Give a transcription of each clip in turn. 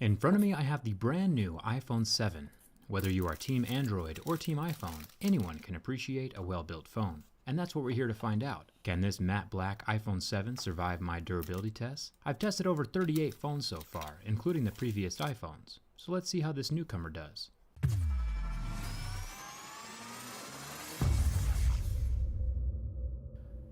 In front of me I have the brand new iPhone 7. Whether you are Team Android or Team iPhone, anyone can appreciate a well-built phone. And that's what we're here to find out. Can this matte black iPhone 7 survive my durability tests? I've tested over 38 phones so far, including the previous iPhones. So let's see how this newcomer does.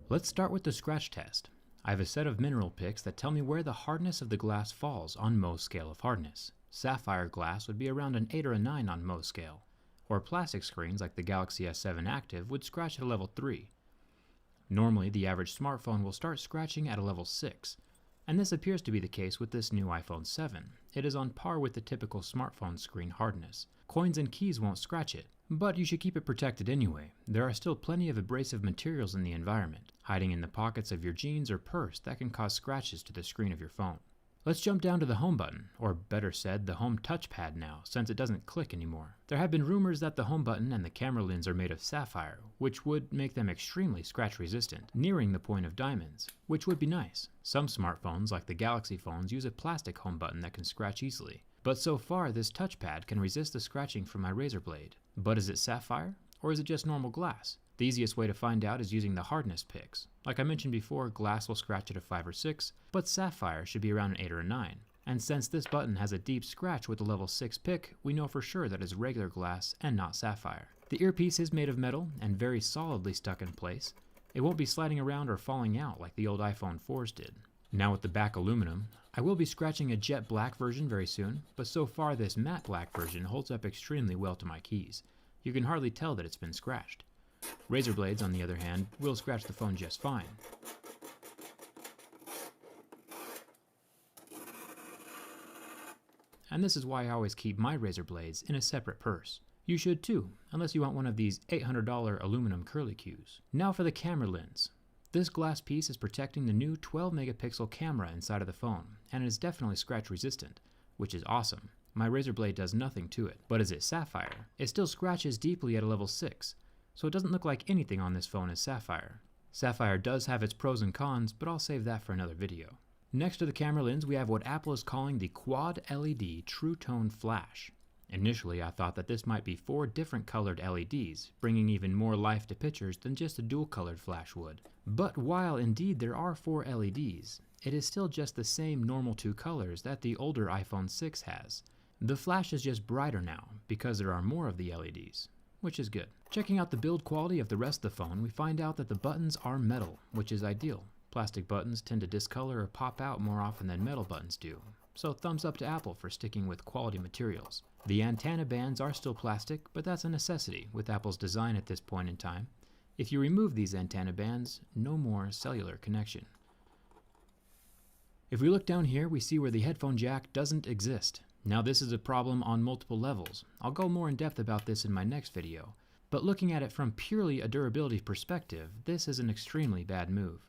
Let's start with the scratch test. I have a set of mineral picks that tell me where the hardness of the glass falls on Mohs scale of hardness. Sapphire glass would be around an 8 or a 9 on Mohs scale, or plastic screens like the Galaxy S7 Active would scratch at a level 3. Normally, the average smartphone will start scratching at a level 6, and this appears to be the case with this new iPhone 7. It is on par with the typical smartphone screen hardness. Coins and keys won't scratch it, but you should keep it protected anyway. There are still plenty of abrasive materials in the environment, hiding in the pockets of your jeans or purse that can cause scratches to the screen of your phone. Let's jump down to the home button, or better said, the home touchpad now, since it doesn't click anymore. There have been rumors that the home button and the camera lens are made of sapphire, which would make them extremely scratch resistant, nearing the point of diamonds, which would be nice. Some smartphones, like the Galaxy phones, use a plastic home button that can scratch easily. But so far, this touchpad can resist the scratching from my razor blade. But is it sapphire, or is it just normal glass? The easiest way to find out is using the hardness picks. Like I mentioned before, glass will scratch at a 5 or 6, but sapphire should be around an 8 or a 9. And since this button has a deep scratch with a level 6 pick, we know for sure that it's regular glass and not sapphire. The earpiece is made of metal and very solidly stuck in place. It won't be sliding around or falling out like the old iPhone 4s did. Now with the back aluminum, I will be scratching a jet black version very soon, but so far this matte black version holds up extremely well to my keys. You can hardly tell that it's been scratched. Razor blades, on the other hand, will scratch the phone just fine. And this is why I always keep my razor blades in a separate purse. You should too, unless you want one of these $800 aluminum curly cues. Now for the camera lens. This glass piece is protecting the new 12 megapixel camera inside of the phone, and it is definitely scratch resistant, which is awesome. My razor blade does nothing to it. But is it sapphire? It still scratches deeply at a level 6, so it doesn't look like anything on this phone is sapphire. Sapphire does have its pros and cons, but I'll save that for another video. Next to the camera lens, we have what Apple is calling the Quad LED True Tone Flash. Initially, I thought that this might be 4 different colored LEDs, bringing even more life to pictures than just a dual-colored flash would. But while indeed there are 4 LEDs, it is still just the same normal 2 colors that the older iPhone 6 has. The flash is just brighter now, because there are more of the LEDs, which is good. Checking out the build quality of the rest of the phone, we find out that the buttons are metal, which is ideal. Plastic buttons tend to discolor or pop out more often than metal buttons do, so thumbs up to Apple for sticking with quality materials. The antenna bands are still plastic, but that's a necessity with Apple's design at this point in time. If you remove these antenna bands, no more cellular connection. If we look down here, we see where the headphone jack doesn't exist. Now this is a problem on multiple levels. I'll go more in depth about this in my next video, but looking at it from purely a durability perspective, this is an extremely bad move.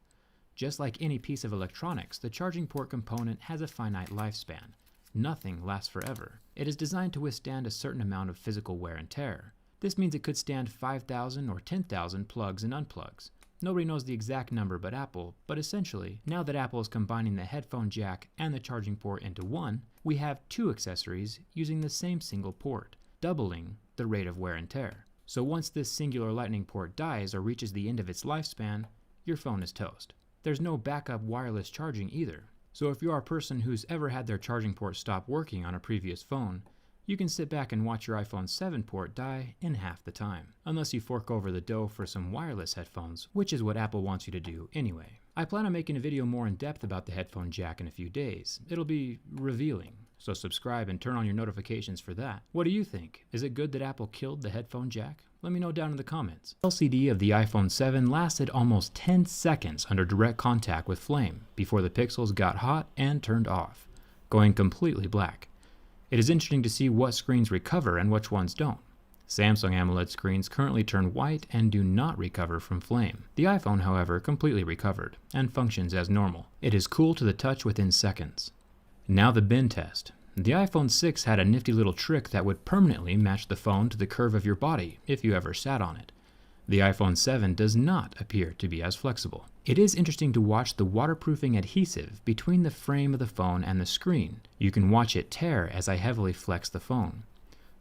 Just like any piece of electronics, the charging port component has a finite lifespan. Nothing lasts forever. It is designed to withstand a certain amount of physical wear and tear. This means it could stand 5,000 or 10,000 plugs and unplugs. Nobody knows the exact number but Apple, but essentially, now that Apple is combining the headphone jack and the charging port into one, we have 2 accessories using the same single port, doubling the rate of wear and tear. So once this singular lightning port dies or reaches the end of its lifespan, your phone is toast. There's no backup wireless charging either. So if you are a person who's ever had their charging port stop working on a previous phone, you can sit back and watch your iPhone 7 port die in half the time, unless you fork over the dough for some wireless headphones, which is what Apple wants you to do anyway. I plan on making a video more in depth about the headphone jack in a few days. It'll be revealing, so subscribe and turn on your notifications for that. What do you think? Is it good that Apple killed the headphone jack? Let me know down in the comments. The LCD of the iPhone 7 lasted almost 10 seconds under direct contact with flame before the pixels got hot and turned off, going completely black. It is interesting to see what screens recover and which ones don't. Samsung AMOLED screens currently turn white and do not recover from flame. The iPhone, however, completely recovered and functions as normal. It is cool to the touch within seconds. Now the bend test. The iPhone 6 had a nifty little trick that would permanently match the phone to the curve of your body if you ever sat on it. The iPhone 7 does not appear to be as flexible. It is interesting to watch the waterproofing adhesive between the frame of the phone and the screen. You can watch it tear as I heavily flex the phone.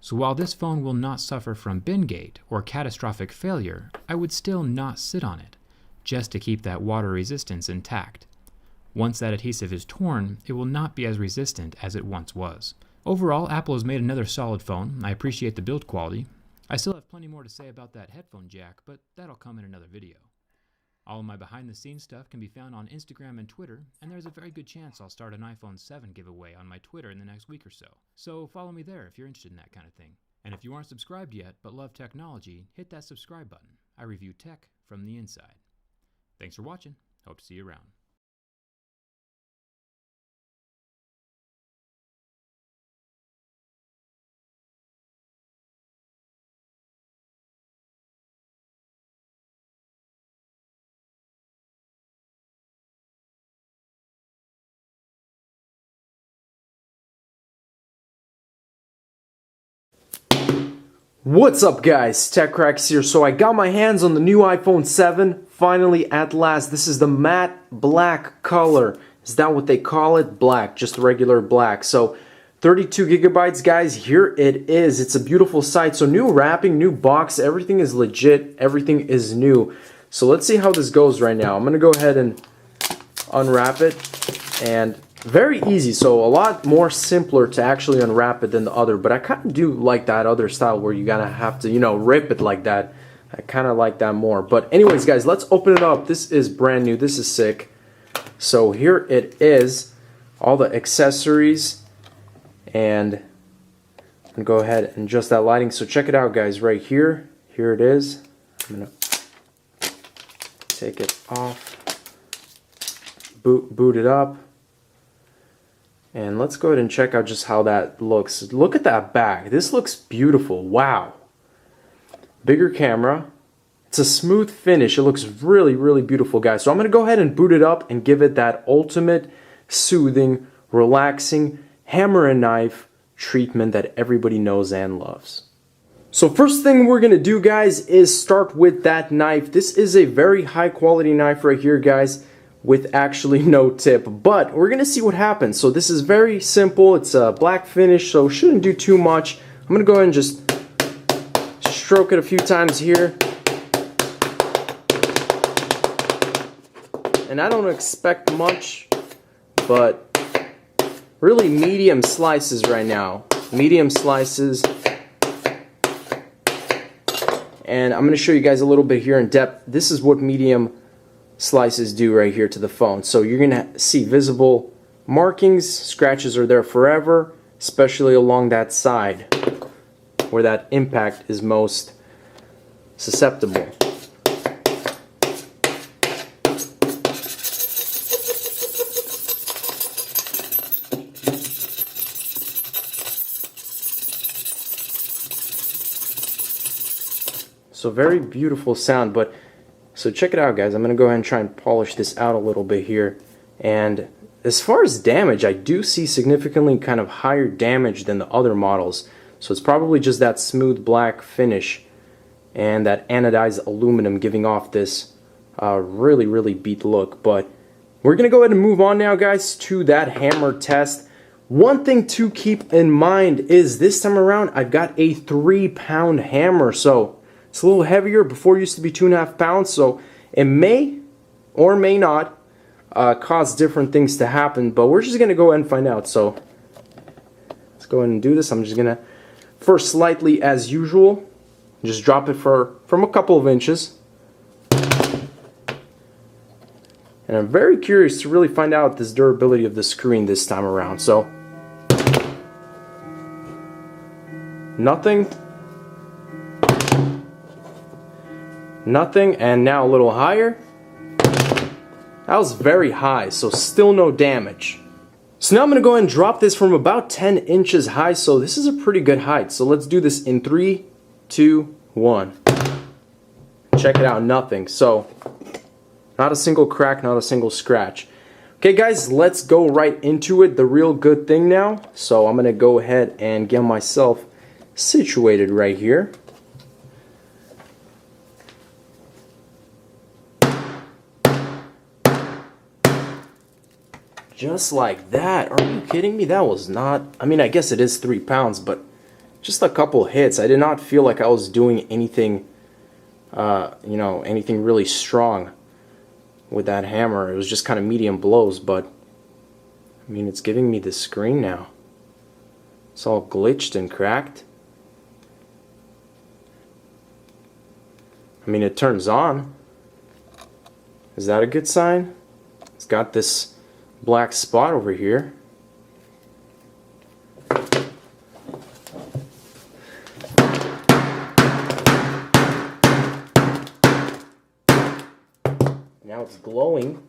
So while this phone will not suffer from bin gate or catastrophic failure, I would still not sit on it, just to keep that water resistance intact. Once that adhesive is torn, it will not be as resistant as it once was. Overall, Apple has made another solid phone. I appreciate the build quality. I still have plenty more to say about that headphone jack, but that'll come in another video. All of my behind-the-scenes stuff can be found on Instagram and Twitter, and there's a very good chance I'll start an iPhone 7 giveaway on my Twitter in the next week or so. So follow me there if you're interested in that kind of thing. And if you aren't subscribed yet but love technology, hit that subscribe button. I review tech from the inside. Thanks for watching. Hope to see you around. What's up guys, TechCracks here. So I got my hands on the new iPhone 7, finally at last. This is the matte black color. Is that what they call it? Black, just regular black. So 32 gigabytes guys, here it is. It's a beautiful sight. So new wrapping, new box, everything is legit, everything is new. So let's see how this goes right now. I'm gonna go ahead and unwrap it, and very easy, so a lot more simpler to actually unwrap it than the other, but I kind of do like that other style where you gotta have to, rip it like that. I kind of like that more. But anyways guys, let's open it up. This is brand new, this is sick. So here it is, all the accessories, and I'm gonna go ahead and adjust that lighting. So check it out guys, right here, here it is. I'm gonna take it off, boot it up. And let's go ahead and check out just how that looks. Look at that back. This looks beautiful. Wow. Bigger camera. It's a smooth finish. It looks really, really beautiful, guys. So I'm going to go ahead and boot it up and give it that ultimate soothing, relaxing, hammer and knife treatment that everybody knows and loves. So first thing we're going to do, guys, is start with that knife. This is a very high quality knife right here, guys, with actually no tip, but we're gonna see what happens. So this is very simple. It's a black finish, so shouldn't do too much. I'm gonna go ahead and just stroke it a few times here, and I don't expect much, but really medium slices right now, medium slices. And I'm gonna show you guys a little bit here in depth. This is what medium slices do right here to the phone. So you're gonna see visible markings. Scratches are there forever, especially along that side where that impact is most susceptible. So very beautiful sound, but so check it out guys, I'm going to go ahead and try and polish this out a little bit here. And as far as damage, I do see significantly kind of higher damage than the other models. So it's probably just that smooth black finish and that anodized aluminum giving off this really, really beat look. But we're going to go ahead and move on now guys to that hammer test. One thing to keep in mind is this time around I've got a 3-pound hammer. So it's a little heavier. Before it used to be 2.5 pounds, so it may or may not cause different things to happen, but we're just going to go ahead and find out. So let's go ahead and do this. I'm just going to, first slightly as usual, just drop it from a couple of inches. And I'm very curious to really find out this durability of the screen this time around. So nothing. Nothing, and now a little higher. That was very high, so still no damage. So now I'm going to go ahead and drop this from about 10 inches high, so this is a pretty good height. So let's do this in 3, 2, 1. Check it out, nothing. So not a single crack, not a single scratch. Okay guys, let's go right into it, the real good thing now. So I'm going to go ahead and get myself situated right here. Just like that. Are you kidding me? That was not... I mean, I guess it is 3 pounds, but just a couple hits. I did not feel like I was doing anything, you know, anything really strong with that hammer. It was just kind of medium blows, but I mean, it's giving me the screen now. It's all glitched and cracked. I mean, it turns on. Is that a good sign? It's got this black spot over here. Now it's glowing.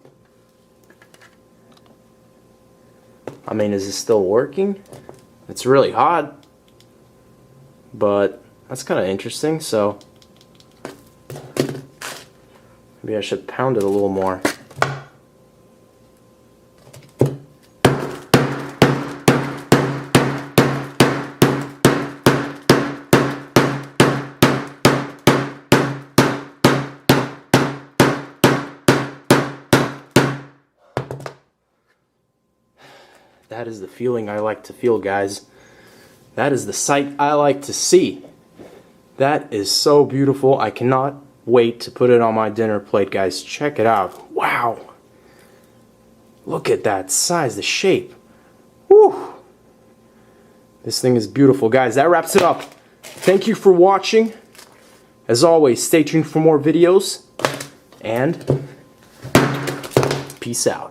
I mean, is it still working? It's really hot, but that's kind of interesting, so maybe I should pound it a little more. That is the feeling I like to feel, guys. That is the sight I like to see. That is so beautiful. I cannot wait to put it on my dinner plate, guys. Check it out. Wow. Look at that size, the shape. Whew. This thing is beautiful, guys. That wraps it up. Thank you for watching. As always, stay tuned for more videos. And peace out.